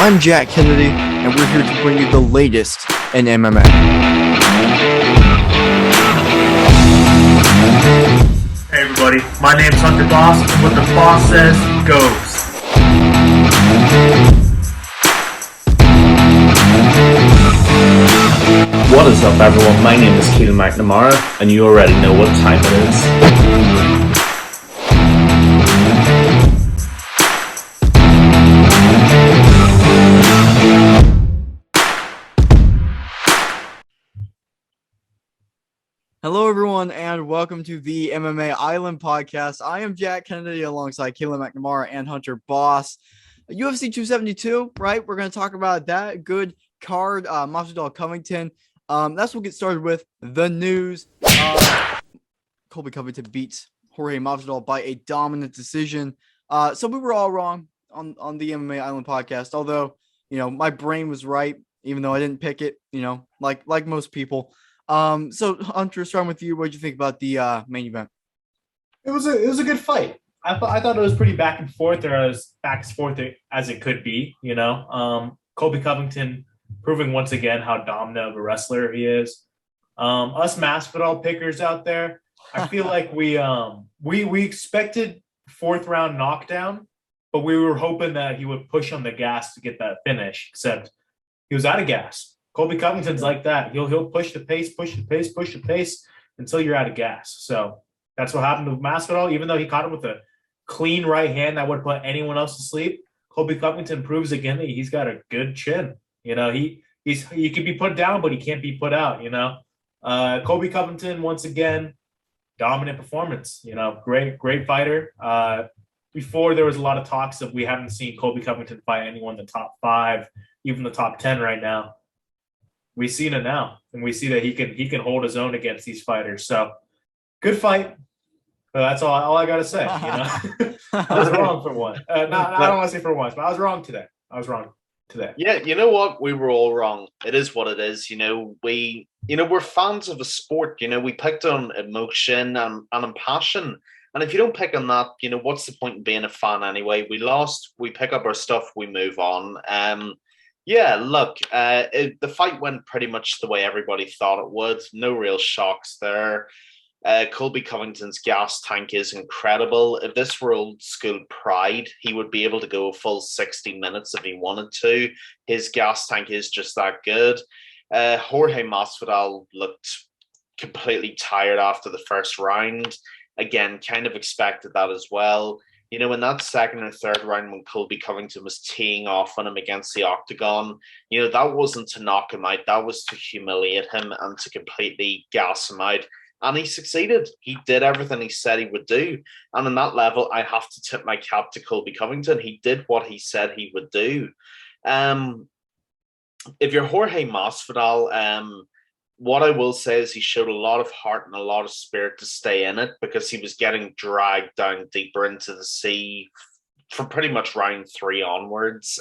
I'm Jack Kennedy, and we're here to bring you the latest in MMA. Hey everybody, my name's Hunter Boss, and what the boss says goes. What is up everyone, my name is Keelan McNamara, and you already know what time it is. Hello, everyone, and welcome to the MMA Island podcast. I am Jack Kennedy alongside Keelan McNamara and Hunter Boss. UFC 272, right? We're going to talk about that good card, Masvidal Covington. That's what we'll get started with. The news. Colby Covington beats Jorge Masvidal by a dominant decision. So we were all wrong on the MMA Island podcast, although, my brain was right, even though I didn't pick it, like most people. So Hunter, starting with you, what did you think about the main event? It was a good fight. I thought it was pretty back and forth, or as back and forth as it could be. Colby Covington proving once again how dominant of a wrestler he is. Us Masvidal pickers out there, I feel like we expected fourth round knockdown, but we were hoping that he would push on the gas to get that finish. Except he was out of gas. Colby Covington's like that. He'll push the pace until you're out of gas. So that's what happened to Masvidal. Even though he caught him with a clean right hand that would put anyone else to sleep, Colby Covington proves again that he's got a good chin. He can be put down, but he can't be put out. Colby Covington once again, dominant performance. Great fighter. Before there was a lot of talks of we haven't seen Colby Covington fight anyone in the top 5, even the top 10 right now. We've seen it now, and we see that he can hold his own against these fighters. So, good fight. But that's all I got to say. I was wrong for once. I don't want to say for once, but I was wrong today. Yeah, you know what? We were all wrong. It is what it is. We're fans of a sport. We picked on emotion and passion. And if you don't pick on that, what's the point in being a fan anyway? We lost. We pick up our stuff. We move on. Yeah, look, the fight went pretty much the way everybody thought it would. No real shocks there. Colby Covington's gas tank is incredible. If this were old school Pride, he would be able to go a full 60 minutes if he wanted to. His gas tank is just that good. Jorge Masvidal looked completely tired after the first round. Again, kind of expected that as well. In that second or third round when Colby Covington was teeing off on him against the octagon, that wasn't to knock him out. That was to humiliate him and to completely gas him out. And he succeeded. He did everything he said he would do. And on that level, I have to tip my cap to Colby Covington. He did what he said he would do. If you're Jorge Masvidal, what I will say is he showed a lot of heart and a lot of spirit to stay in it, because he was getting dragged down deeper into the sea from pretty much round 3 onwards.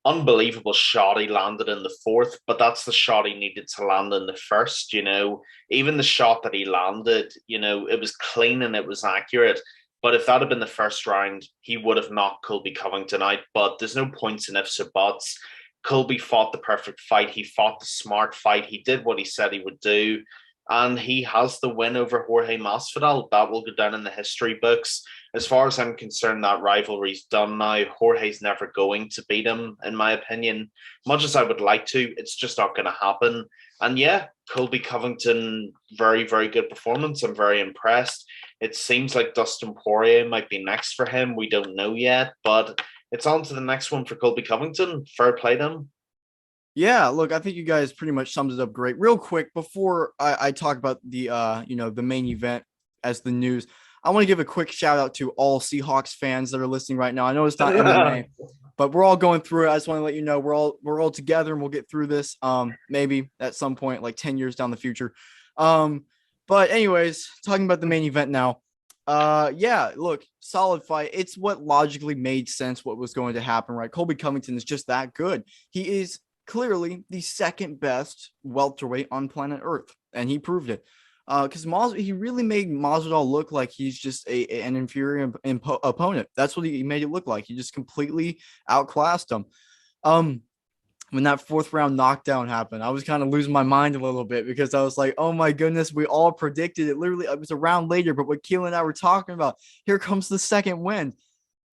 Unbelievable shot he landed in the 4th, but that's the shot he needed to land in the 1st. Even the shot that he landed, it was clean and it was accurate. But if that had been the 1st round, he would have knocked Colby Covington out. But there's no points in ifs or buts. Colby fought the perfect fight. He fought the smart fight. He did what he said he would do. And he has the win over Jorge Masvidal. That will go down in the history books. As far as I'm concerned, that rivalry's done now. Jorge's never going to beat him, in my opinion. Much as I would like to, it's just not going to happen. And yeah, Colby Covington, very, very good performance. I'm very impressed. It seems like Dustin Poirier might be next for him. We don't know yet, but it's on to the next one for Colby Covington. Fair play to him. Yeah, look, I think you guys pretty much summed it up great. Real quick, before I talk about the the main event as the news, I want to give a quick shout out to all Seahawks fans that are listening right now. I know it's not MMA, but we're all going through it. I just want to let you know we're all together and we'll get through this. Maybe at some point, like 10 years down the future. But anyways, talking about the main event now. Yeah, look, solid fight. It's what logically made sense what was going to happen, right? Colby Covington is just that good. He is clearly the second best welterweight on planet Earth, and he proved it. Because he really made Masvidal look like he's just an inferior opponent. That's what he made it look like. He just completely outclassed him. When that fourth round knockdown happened, I was kind of losing my mind a little bit because I was like, oh my goodness, we all predicted it. Literally, it was a round later, but what Keelan and I were talking about, here comes the second win.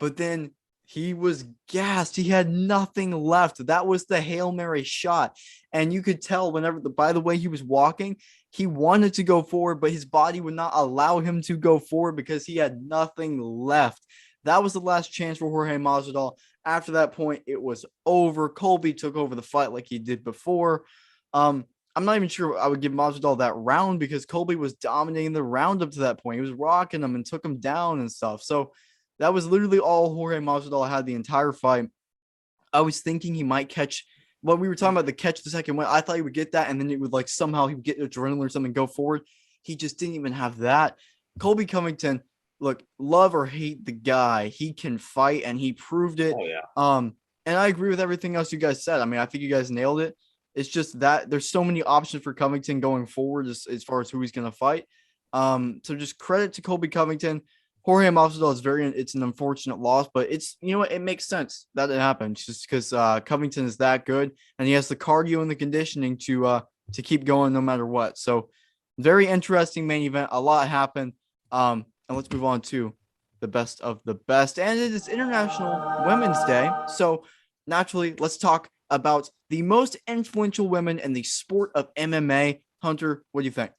But then he was gassed. He had nothing left. That was the Hail Mary shot. And you could tell by the way he was walking, he wanted to go forward, but his body would not allow him to go forward because he had nothing left. That was the last chance for Jorge Masvidal. After that point, it was over. Colby took over the fight like he did before. I'm not even sure I would give Masvidal that round because Colby was dominating the round up to that point. He was rocking him and took him down and stuff. So that was literally all Jorge Masvidal had the entire fight. I was thinking he might catch when we were talking about the catch the second win. I thought he would get that, and then it would like somehow he would get adrenaline or something, go forward. He just didn't even have that. Colby Covington, look, love or hate the guy, he can fight, and he proved it. Oh, yeah. And I agree with everything else you guys said. I mean, I think you guys nailed it. It's just that there's so many options for Covington going forward as far as who he's going to fight. So just credit to Colby Covington. Jorge Masvidal is it's an unfortunate loss, but it's, you know what, it makes sense that it happened just because Covington is that good and he has the cardio and the conditioning to keep going no matter what. So very interesting main event. A lot happened. And let's move on to the best of the best. And it is International Women's Day. So naturally, let's talk about the most influential women in the sport of MMA. Hunter, what do you think?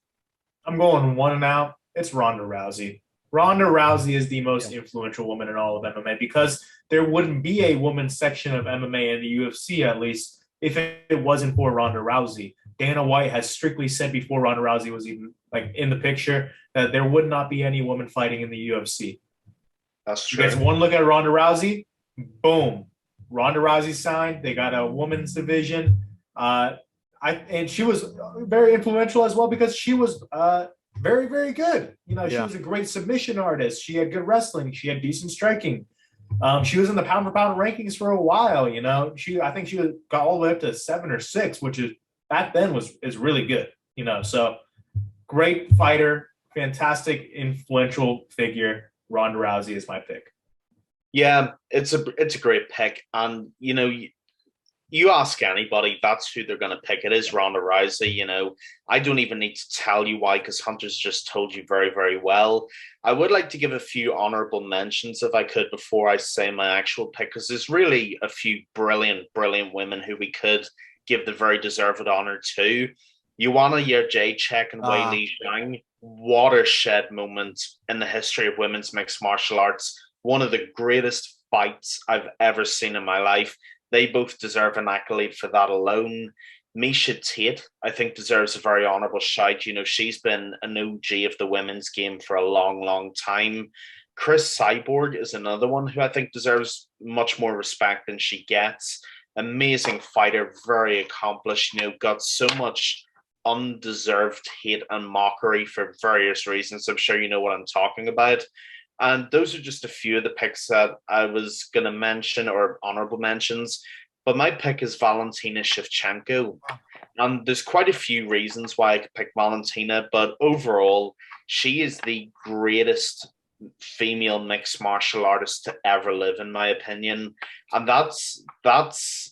I'm going one and out. It's Ronda Rousey. Ronda Rousey is the most influential woman in all of MMA because there wouldn't be a women's section of MMA in the UFC, at least, if it wasn't for Ronda Rousey. Dana White has strictly said before Ronda Rousey was even like in the picture that there would not be any woman fighting in the UFC. That's true. You guys one look at Ronda Rousey, boom. Ronda Rousey signed. They got a women's division. And she was very influential as well because she was very, very good. She was a great submission artist. She had good wrestling. She had decent striking. She was in the pound for pound rankings for a while. I think she got all the way up to 7 or 6, which is back then is really good. So great fighter, fantastic, influential figure. Ronda Rousey is my pick. Yeah, it's a great pick, and you ask anybody, that's who they're going to pick. It is Ronda Rousey. I don't even need to tell you why, because Hunter's just told you very, very well. I would like to give a few honorable mentions, if I could, before I say my actual pick, because there's really a few brilliant, brilliant women who we could give the very deserved honor to. Joanna Jędrzejczyk and Wei Li Zhang, watershed moment in the history of women's mixed martial arts. One of the greatest fights I've ever seen in my life. They both deserve an accolade for that alone. Miesha Tate, I think, deserves a very honourable shout. She's been an OG of the women's game for a long, long time. Chris Cyborg is another one who I think deserves much more respect than she gets. Amazing fighter, very accomplished, got so much undeserved hate and mockery for various reasons. I'm sure you know what I'm talking about. And those are just a few of the picks that I was going to mention, or honorable mentions. But my pick is Valentina Shevchenko. And there's quite a few reasons why I could pick Valentina. But overall, she is the greatest female mixed martial artist to ever live, in my opinion. And that's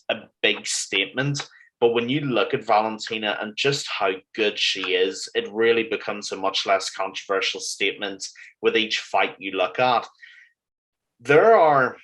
a big statement. But when you look at Valentina and just how good she is, it really becomes a much less controversial statement with each fight you look at. There are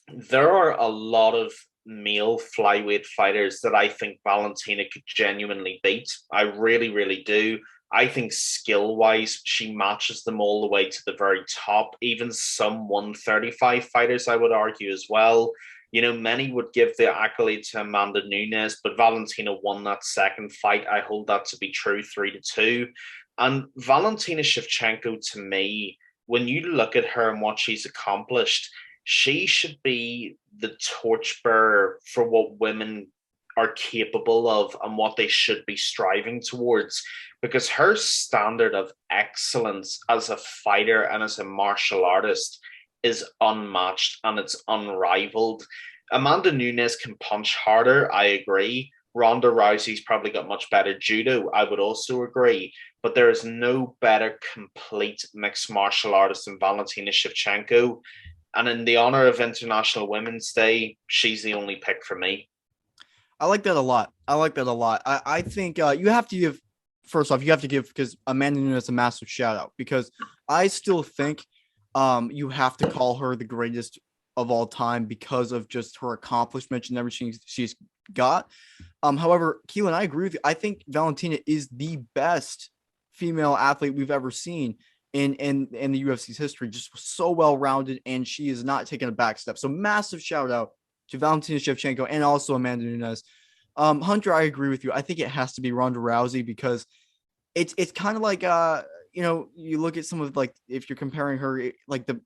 a lot of male flyweight fighters that I think Valentina could genuinely beat. I really, really do. I think skill-wise, she matches them all the way to the very top. Even some 135 fighters, I would argue as well. Many would give the accolade to Amanda Nunes, but Valentina won that second fight. I hold that to be true, 3-2. And Valentina Shevchenko, to me, when you look at her and what she's accomplished, she should be the torchbearer for what women are capable of and what they should be striving towards, because her standard of excellence as a fighter and as a martial artist is unmatched and it's unrivaled. Amanda Nunes can punch harder, I agree, Ronda Rousey's probably got much better judo. I would also agree. But there is no better complete mixed martial artist than Valentina Shevchenko. And in the honor of International Women's Day, she's the only pick for me. I like that a lot. I think you have to give, first off, you have to give, because Amanda Nunes a massive shout out, because I still think you have to call her the greatest of all time because of just her accomplishments and everything she's got. However, Keelan, I agree with you. I think Valentina is the best female athlete we've ever seen in the UFC's history. Just so well rounded, and she is not taking a back step. So massive shout out to Valentina Shevchenko and also Amanda Nunes. Hunter, I agree with you. I think it has to be Ronda Rousey because it's kind of like you look at some of, like, if you're comparing her, like the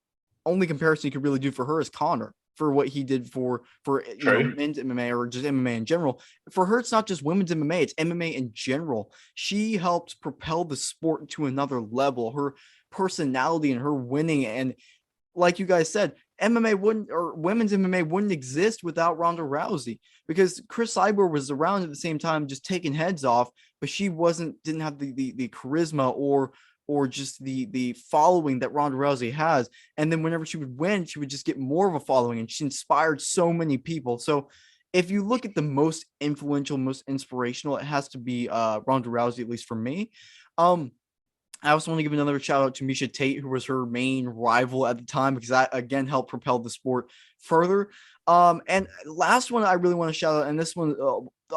only comparison you could really do for her is Connor, for what he did for men's MMA or just MMA in general. For her, it's not just women's MMA, it's MMA in general. She helped propel the sport to another level. Her personality and her winning, and like you guys said, MMA wouldn't, or women's MMA wouldn't exist without Ronda Rousey, because Chris Cyborg was around at the same time just taking heads off, but she didn't have the charisma or just the following that Ronda Rousey has. And then whenever she would win, she would just get more of a following, and she inspired so many people. So if you look at the most influential, most inspirational, it has to be Ronda Rousey, at least for me. I also want to give another shout out to Misha Tate, who was her main rival at the time, because that again helped propel the sport further. And last one I really want to shout out, and this one,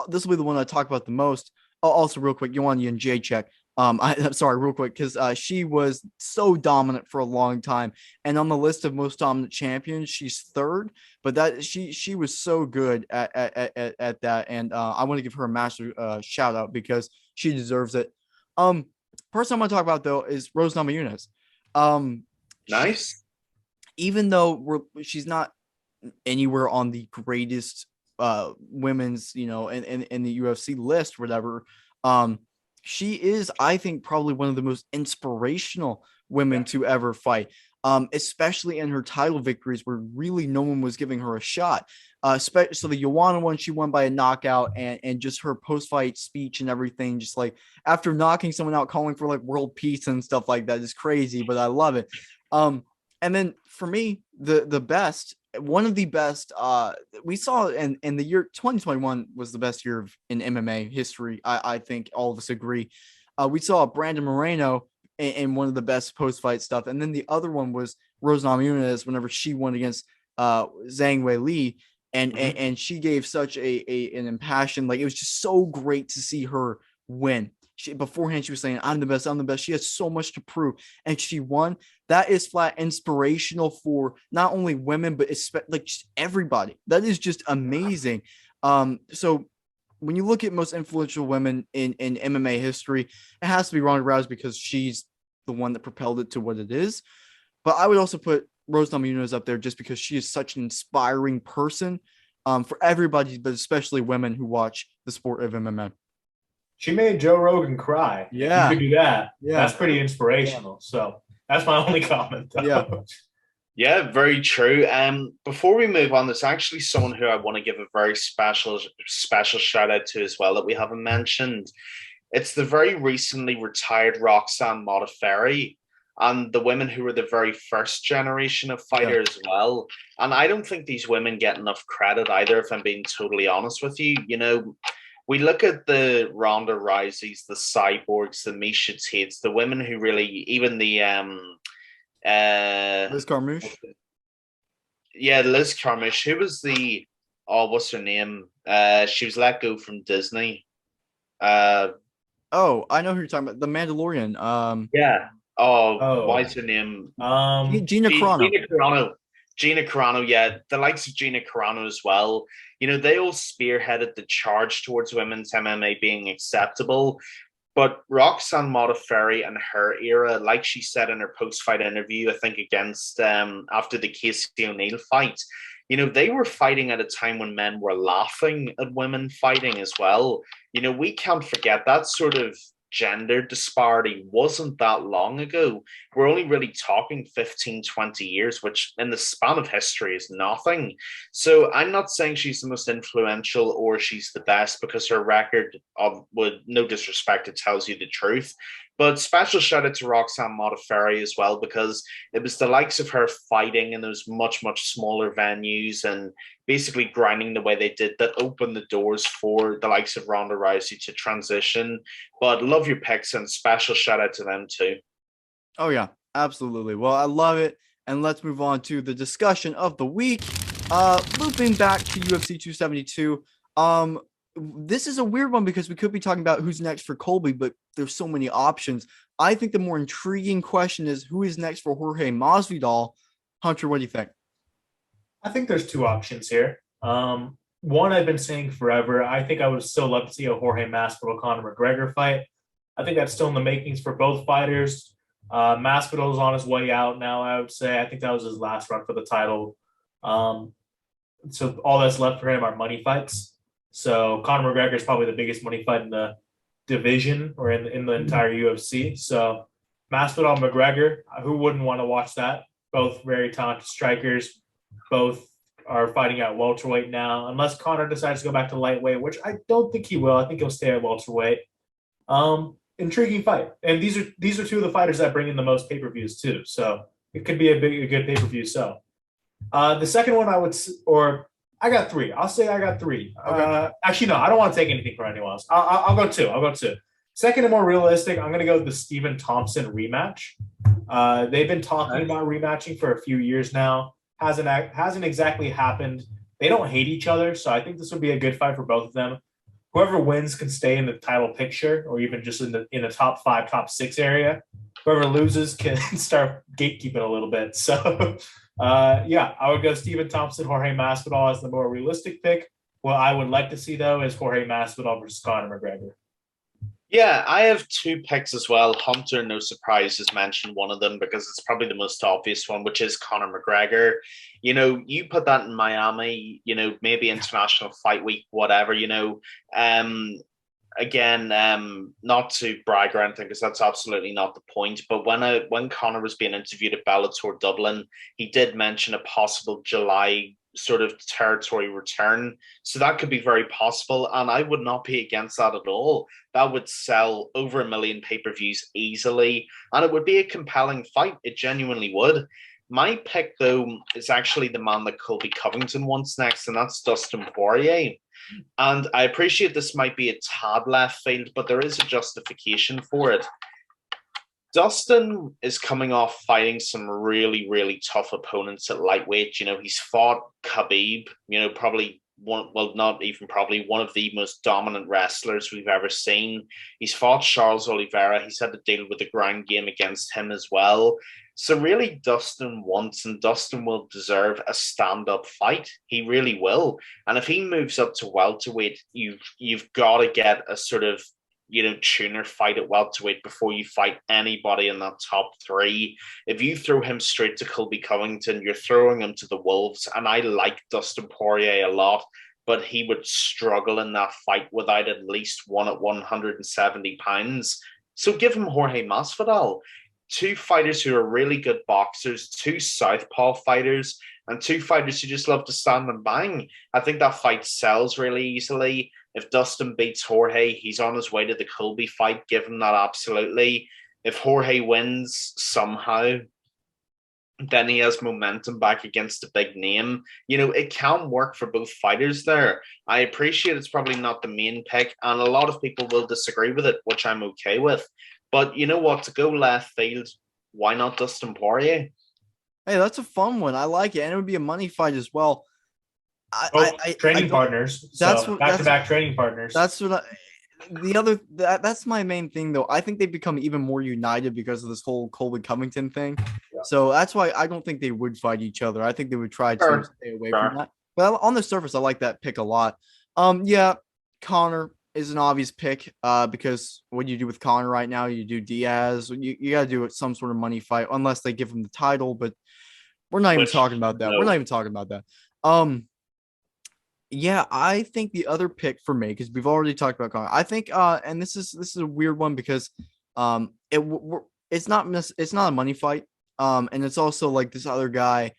this will be the one I talk about the most. Also, real quick, Joanna Jędrzejczyk. I'm sorry, real quick, because she was so dominant for a long time, and on the list of most dominant champions, she's third. But that she was so good at that, and I want to give her a massive shout out because she deserves it. Person I want to talk about though is Rose Namajunas. Nice. Even though she's not anywhere on the greatest women's, in the UFC list, whatever. She is, I think, probably one of the most inspirational women to ever fight. Especially in her title victories where really no one was giving her a shot. So the Joanna one, she won by a knockout, and just her post-fight speech and everything, just like after knocking someone out, calling for like world peace and stuff like that is crazy, but I love it. And then for me, the best, one of the best we saw in the year 2021 was the best year in MMA history. I think all of us agree. We saw Brandon Moreno in one of the best post-fight stuff. And then the other one was Rose Namajunas whenever she won against Zhang Weili. And she gave such an impassioned, like, it was just so great to see her win. Beforehand, she was saying, I'm the best. She has so much to prove. And she won. That is flat inspirational for not only women, but like just everybody. That is just amazing. So when you look at most influential women in MMA history, it has to be Ronda Rousey because she's the one that propelled it to what it is. But I would also put Rose Namajunas up there just because she is such an inspiring person for everybody, but especially women who watch the sport of MMA. She made Joe Rogan cry. Yeah. You could do that. Yeah. That's pretty inspirational. Yeah. So that's my only comment, though. Yeah. Yeah, very true. Before we move on, there's actually someone who I want to give a very special shout out to as well that we haven't mentioned. It's the very recently retired Roxanne Modafferi and the women who were the very first generation of fighters as well. And I don't think these women get enough credit either, if I'm being totally honest with you. You know, we look at the Ronda Rouseys, the Cyborgs, the Misha Tates, the women who really, even the Liz Carmouche. Yeah, Liz Carmouche. Who was what's her name? She was let go from Disney. I know who you're talking about. The Mandalorian. Yeah. What's her name? Gina Carano. Gina Carano, yeah. The likes of Gina Carano as well. You know, they all spearheaded the charge towards women's MMA being acceptable. But Roxanne Modafferi and her era, like she said in her post-fight interview, I think against after the Casey O'Neill fight, you know, they were fighting at a time when men were laughing at women fighting as well. You know, we can't forget that sort of gender disparity wasn't that long ago. We're only really talking 15, 20 years, which in the span of history is nothing. So I'm not saying she's the most influential or she's the best, because her record, with no disrespect, it tells you the truth. But special shout out to Roxanne Modafferi as well, because it was the likes of her fighting in those much, much smaller venues and basically grinding the way they did that opened the doors for the likes of Ronda Rousey to transition. But love your picks, and special shout out to them too. Oh, yeah, absolutely. Well, I love it. And let's move on to the discussion of the week. Looping back to UFC 272. This is a weird one because we could be talking about who's next for Colby, but there's so many options. I think the more intriguing question is who is next for Jorge Masvidal. Hunter, what do you think? I think there's two options here. One I've been saying forever. I think I would still love to see a Jorge Masvidal Conor McGregor fight. I think that's still in the makings for both fighters. Masvidal's on his way out now, I would say. I think that was his last run for the title. So all that's left for him are money fights. So Conor McGregor is probably the biggest money fight in the division or in the entire UFC. So Masvidal and McGregor, who wouldn't want to watch that? Both very talented strikers. Both are fighting at welterweight now, unless Conor decides to go back to lightweight, which I don't think he will. I think he'll stay at welterweight. Intriguing fight, and these are two of the fighters that bring in the most pay-per-views too. So it could be a good pay-per-view. So the second one I got three. I'll say I got three. Okay. Actually, no, I don't want to take anything from anyone else. I'll go two. Second and more realistic, I'm going to go with the Stephen Thompson rematch. They've been talking about rematching for a few years now. Hasn't exactly happened. They don't hate each other, so I think this would be a good fight for both of them. Whoever wins can stay in the title picture, or even just in the top 5, top 6 area. Whoever loses can start gatekeeping a little bit. So, I would go Stephen Thompson, Jorge Masvidal as the more realistic pick. What I would like to see, though, is Jorge Masvidal versus Conor McGregor. Yeah, I have two picks as well. Hunter, no surprise, has mentioned one of them because it's probably the most obvious one, which is Conor McGregor. You put that in Miami, maybe International Fight Week, whatever, again, not to brag or anything, because that's absolutely not the point. But when Conor was being interviewed at Bellator Dublin, he did mention a possible July sort of territory return. So that could be very possible. And I would not be against that at all. That would sell over 1 million pay-per-views easily. And it would be a compelling fight. It genuinely would. My pick, though, is actually the man that Colby Covington wants next, and that's Dustin Poirier. And I appreciate this might be a tad left field, but there is a justification for it. Dustin is coming off fighting some really, really tough opponents at lightweight. He's fought Khabib, probably one of the most dominant wrestlers we've ever seen. He's fought Charles Oliveira. He's had to deal with the ground game against him as well. So really, Dustin wants, and Dustin will deserve, a stand-up fight. He really will. And if he moves up to welterweight, you've got to get a sort of tuner fight at welterweight before you fight anybody in that top 3. If you throw him straight to Colby Covington, you're throwing him to the wolves. And I like Dustin Poirier a lot, but he would struggle in that fight without at least one at 170 pounds. So give him Jorge Masvidal. 2 fighters who are really good boxers, 2 southpaw fighters, and 2 fighters who just love to stand and bang. I think that fight sells really easily. If Dustin beats Jorge, he's on his way to the Colby fight. Give him that absolutely. If Jorge wins somehow, then he has momentum back against a big name. It can work for both fighters there. I appreciate it's probably not the main pick, and a lot of people will disagree with it, which I'm okay with. But you know what? To go left field, why not Dustin Poirier? Hey, that's a fun one. I like it. And it would be a money fight as well. Training partners. That's back-to-back training partners. That's what that's my main thing, though. I think they've become even more united because of this whole Colby Covington thing. Yeah. So that's why I don't think they would fight each other. I think they would try to stay away from that. But on the surface, I like that pick a lot. Conor is an obvious pick because what do you do with Conor right now? You do Diaz. You got to do some sort of money fight unless they give him the title. But we're not even talking about that. No. We're not even talking about that. Yeah, I think the other pick for me, because we've already talked about Conor. I think, and this is a weird one because, it's not a money fight, and it's also like this other guy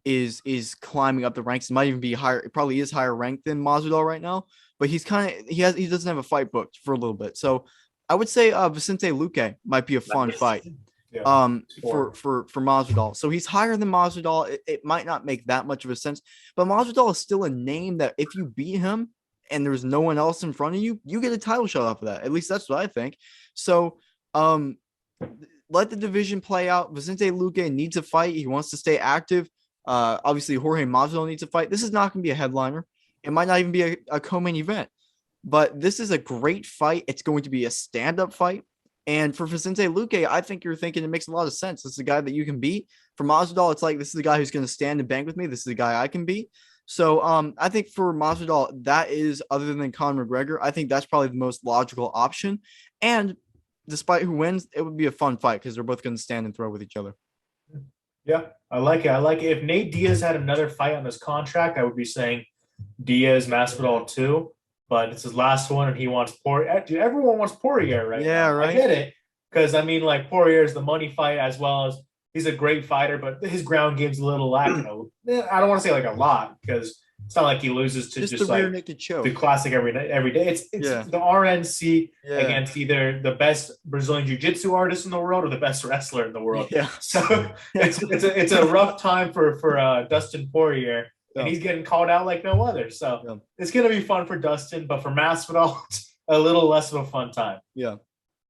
is climbing up the ranks. It might even be higher. It probably is higher ranked than Masvidal right now, but he doesn't have a fight booked for a little bit. So I would say Vicente Luque might be a fun fight Yeah. for Masvidal. So he's higher than Masvidal. It might not make that much of a sense, but Masvidal is still a name that if you beat him and there's no one else in front of you, you get a title shot off of that. At least that's what I think. So um let the division play out. Vicente Luque needs a fight. He wants to stay active. Obviously Jorge Masvidal needs a fight. This is not going to be a headliner. It might not even be a co-main event, but this is a great fight. It's going to be a stand-up fight. And for Vicente Luque, I think you're thinking it makes a lot of sense. This is a guy that you can beat. For Masvidal, it's like this is the guy who's going to stand and bank with me. This is the guy I can beat. So I think for Masvidal, that is, other than Conor McGregor, I think that's probably the most logical option. And despite who wins, it would be a fun fight because they're both going to stand and throw with each other. Yeah, I like it. I like it. If Nate Diaz had another fight on his contract, I would be saying Diaz, Masvidal too. But it's his last one, and he wants Poirier. Dude, everyone wants Poirier right Yeah, now. right. I get it, because I mean, like Poirier is the money fight as well as he's a great fighter, but his ground game's a little lacking. I don't want to say like a lot because it's not like he loses to just the rear like naked choke. the classic every day. It's Yeah. the RNC Yeah. against either the best Brazilian jiu-jitsu artist in the world or the best wrestler in the world. Yeah. So it's a rough time for Dustin Poirier, and he's getting called out like no other. So it's gonna be fun for Dustin, but for Masvidal, a little less of a fun time. Yeah.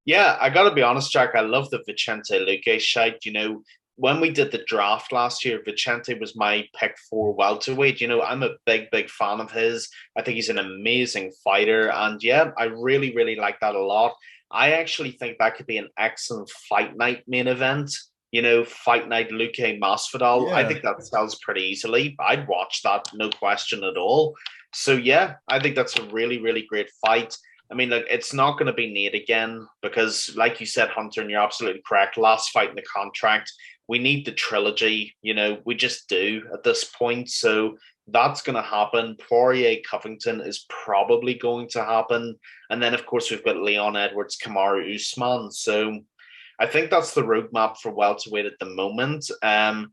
Yeah, I got to be honest, Jack. I love the Vicente Luque shite. You know, when we did the draft last year, Vicente was my pick for welterweight. You know, I'm a big fan of his. I think he's an amazing fighter. And yeah, I really, really like that a lot. I actually think that could be an excellent fight night main event. You know, fight night Luque Masvidal. Yeah. I think that sells pretty easily. I'd watch that, no question at all. So yeah, I think that's a really, really great fight. I mean, like, it's not going to be Nate again because, like you said, Hunter, and you're absolutely correct. Last fight in the contract, we need the trilogy. You know, we just do at this point. So that's going to happen. Poirier Covington is probably going to happen, and then of course we've got Leon Edwards, Kamaru Usman. So I think that's the roadmap for welterweight at the moment. I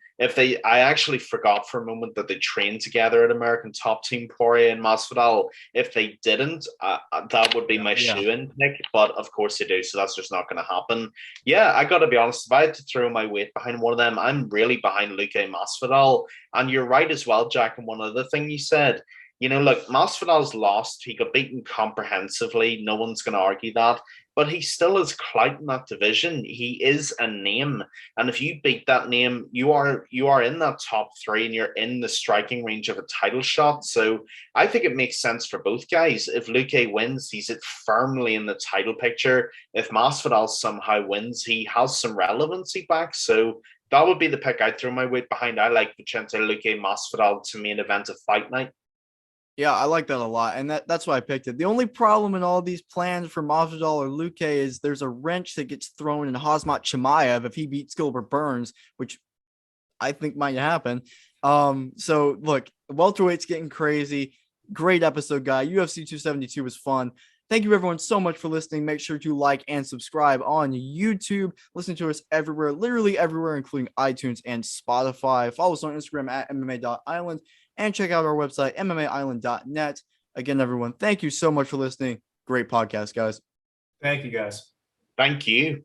actually forgot for a moment that they trained together at American Top Team, Poirier and Masvidal. If they didn't, that would be my shoe-in pick. But of course they do, so that's just not going to happen. Yeah, I got to be honest. If I had to throw my weight behind one of them, I'm really behind Luque Masvidal. And you're right as well, Jack. And one other thing you said. You know, look, Masvidal's lost. He got beaten comprehensively. No one's going to argue that. But he still is clout in that division. He is a name. And if you beat that name, you are in that top three and you're in the striking range of a title shot. So I think it makes sense for both guys. If Luque wins, he's firmly in the title picture. If Masvidal somehow wins, he has some relevancy back. So that would be the pick I'd throw my weight behind. I like Vicente Luque Masvidal to main event of Fight Night. Yeah, I like that a lot, and that's why I picked it. The only problem in all these plans for Masvidal or Luque is there's a wrench that gets thrown in Khamzat Chimaev if he beats Gilbert Burns, which I think might happen. So look, welterweight's getting crazy. Great episode, guy. UFC 272 was fun. Thank you, everyone, so much for listening. Make sure to like and subscribe on YouTube. Listen to us everywhere, literally everywhere, including iTunes and Spotify. Follow us on Instagram at MMA.island. And check out our website, MMAisland.net. Again, everyone, thank you so much for listening. Great podcast, guys. Thank you, guys. Thank you.